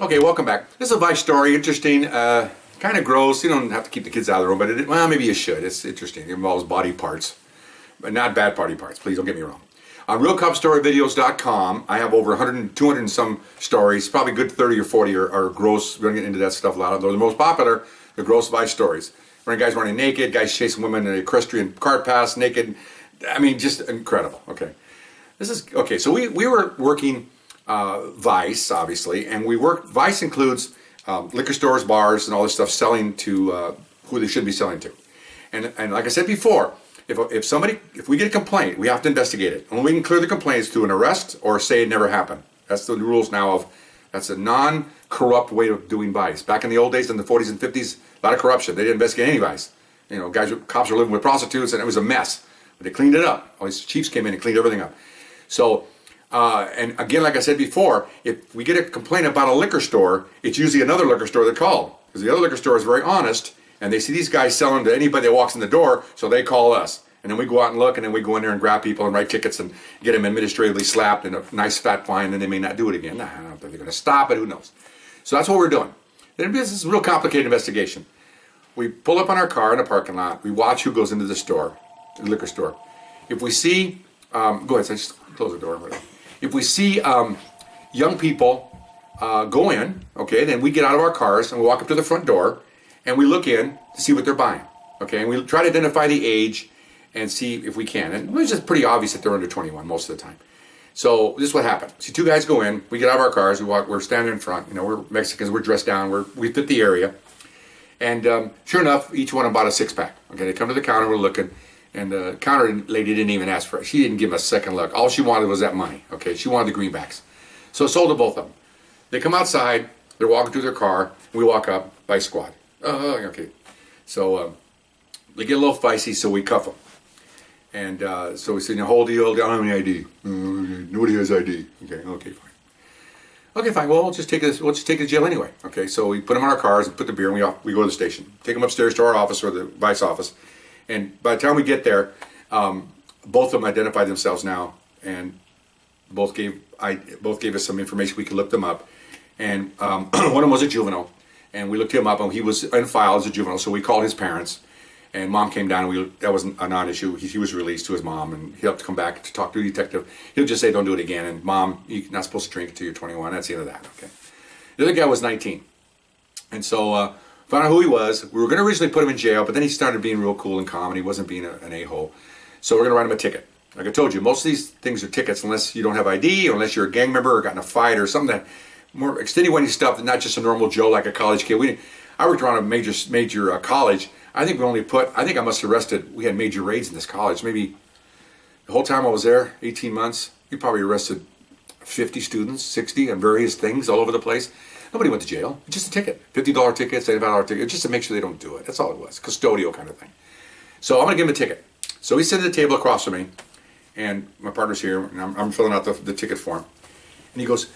Okay, welcome back. This is a Vice story, interesting, kind of gross. You don't have to keep the kids out of the room, but well, maybe you should. It's interesting. It involves body parts, but not bad body parts. Please don't get me wrong. On RealCopStoryVideos.com, I have over 100, 200 and some stories. Probably good 30 or 40 are gross. We're going to get into that stuff a lot. They're the most popular, the gross Vice stories. Guys running naked, guys chasing women in an equestrian cart pass naked. I mean, just incredible. Okay, this is okay. So we were working Vice, obviously, and Vice includes liquor stores, bars, and all this stuff selling to who they should be selling to. And like I said before, if we get a complaint, we have to investigate it. And we can clear the complaints through an arrest or say it never happened. That's the rules now that's a non-corrupt way of doing Vice. Back in the old days, in the 40s and 50s, a lot of corruption. They didn't investigate any Vice. You know, cops were living with prostitutes, and it was a mess. But they cleaned it up. All these chiefs came in and cleaned everything up. So, and again, like I said before, if we get a complaint about a liquor store, it's usually another liquor store that called. Because the other liquor store is very honest, and they see these guys selling to anybody that walks in the door, so they call us. And then we go out and look, and then we go in there and grab people and write tickets and get them administratively slapped and a nice fat fine, and they may not do it again. I don't know if they're going to stop it, who knows. So that's what we're doing. This is a real complicated investigation. We pull up on our car in a parking lot. We watch who goes into the store, the liquor store. If we see, go ahead, so just close the door. Whatever. If we see young people go in, okay, then we get out of our cars and we walk up to the front door and we look in to see what they're buying, okay, and we try to identify the age and see if we can. And it's just pretty obvious that they're under 21 most of the time. So this is what happened. See, two guys go in, we get out of our cars, we're standing in front, you know, we're Mexicans, we're dressed down, we fit the area. And sure enough, each one bought a six-pack. Okay, they come to the counter, we're looking, and the counter lady didn't even ask for it. She didn't give them a second look. All she wanted was that money, okay? She wanted the greenbacks. So sold to both of them. They come outside, they're walking to their car, we walk up, Vice squad. Okay. So they get a little feisty, so we cuff them. And so we say, now hold the old, I don't have any ID. Nobody has ID. Okay, fine. Okay, fine. Well, we'll just take it to jail anyway. Okay, so we put them in our cars and put the beer, and we go to the station. Take them upstairs to our office or the Vice office. And by the time we get there, both of them identified themselves now, and both gave us some information. We could look them up. And one of them was a juvenile, and we looked him up, and he was in file as a juvenile. So we called his parents, and mom came down. And that was a non-issue. He was released to his mom, and he had to come back to talk to the detective. He'll just say, "Don't do it again." And mom, you're not supposed to drink until you're 21. That's the end of that. Okay. The other guy was 19, and so found out who he was. We were going to originally put him in jail, but then he started being real cool and calm, and he wasn't being an a-hole. So we're going to write him a ticket. Like I told you, most of these things are tickets unless you don't have ID, or unless you're a gang member or got in a fight or something that more extenuating stuff than not just a normal Joe like a college kid. I worked around a major college. I think I must have arrested, we had major raids in this college. Maybe the whole time I was there, 18 months, we probably arrested 50 students, 60 on various things all over the place. Nobody went to jail. It's just a ticket. $50 ticket, $75 ticket, just to make sure they don't do it. That's all it was. Custodial kind of thing. So I'm going to give him a ticket. So he's sitting at the table across from me, and my partner's here, and I'm filling out the ticket form. And he goes,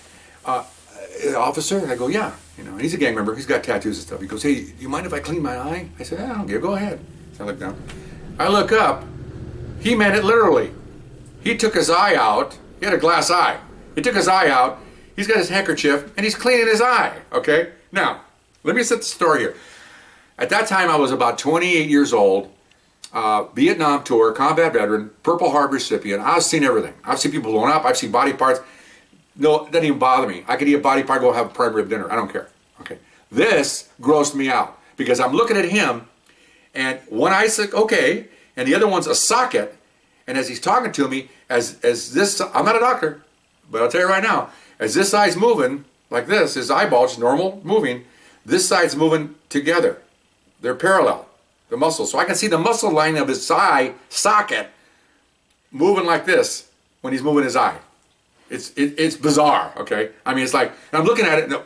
officer? And I go, yeah. You know, and he's a gang member. He's got tattoos and stuff. He goes, hey, do you mind if I clean my eye? I said, I don't care. Go ahead. So I look down. I look up. He meant it literally. He took his eye out. He had a glass eye. He took his eye out. He's got his handkerchief, and he's cleaning his eye, okay? Now, let me set the story here. At that time, I was about 28 years old, Vietnam tour, combat veteran, Purple Heart recipient. I've seen everything. I've seen people blown up. I've seen body parts. No, it doesn't even bother me. I could eat a body part, go have a prime rib dinner. I don't care, okay? This grossed me out because I'm looking at him, and one eye's okay, and the other one's a socket, and as he's talking to me, as this, I'm not a doctor, but I'll tell you right now, as this side's moving, like this, his eyeballs, normal, moving, this side's moving together. They're parallel, the muscles. So I can see the muscle line of his eye socket moving like this when he's moving his eye. It's bizarre, okay? I mean, it's like, and I'm looking at it, no,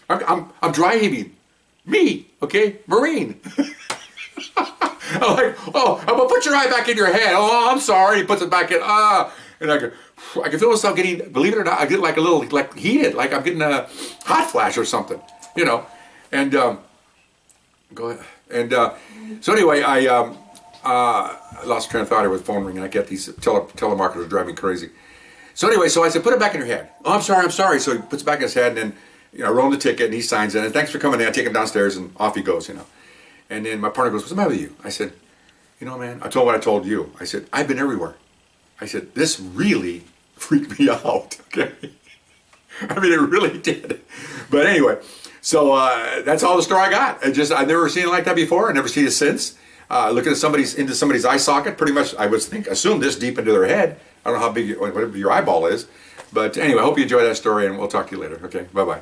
I'm dry heaving. Me, okay? Marine. I'm like, oh, I'm gonna put your eye back in your head. Oh, I'm sorry. He puts it back in, and I can feel myself getting, believe it or not, I get like a little, like heated, like I'm getting a hot flash or something, you know. And go ahead. And so anyway, I lost train of thought here with phone ringing. I get these telemarketers drive me crazy. So anyway, so I said, put it back in your head. Oh, I'm sorry. So he puts it back in his head, and I roll him the ticket and he signs it. And thanks for coming in. I take him downstairs and off he goes, And then my partner goes, what's the matter with you? I said, man, I told what I told you. I said, I've been everywhere. I said, this really freaked me out. Okay. I mean, it really did. But anyway, so that's all the story I got. I've never seen it like that before. I never seen it since. Looking at into somebody's eye socket, pretty much, I would assume this deep into their head. I don't know how big whatever your eyeball is. But anyway, I hope you enjoy that story, and we'll talk to you later. Okay, bye-bye.